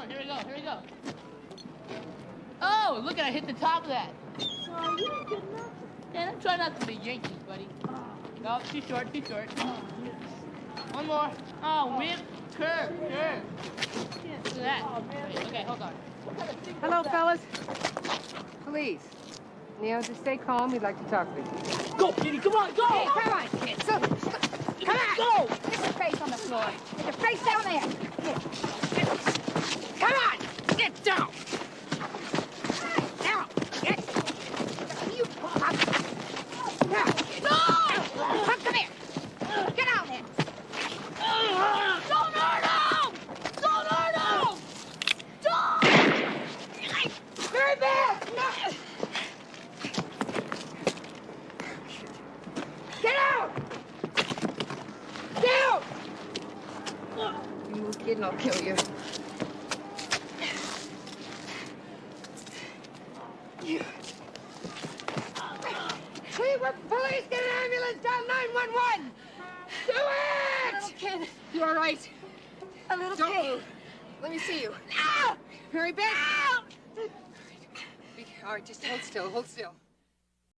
here we go, here we go. Oh, look at I hit the top of that. Sorry, you didn't get nothing. Man, I'm trying not to be Yankees, buddy. No, too short, too short. One more. Oh, whip, curve. Look at that. Wait, okay, hold on. Hello, fellas. Please. Neil, just stay calm. We'd like to talk with you. Go, Kitty, come on, go! Hey, come on, kid. So, come on. Go! Get your face on the floor. Get your face down there. Come on. Get down. Now, get. You. Now. No! Come here. Get out there. Don't hurt him! Don't hurt him! Don't! Very bad. No. Get out! Get out! You move, kid, and I'll kill you. Cleveland police, get an ambulance, dial 911! Do it! Little kid. You all right? A little Don't kid. move. Let me see you. Ah! Very bad. All right, just hold still, hold still.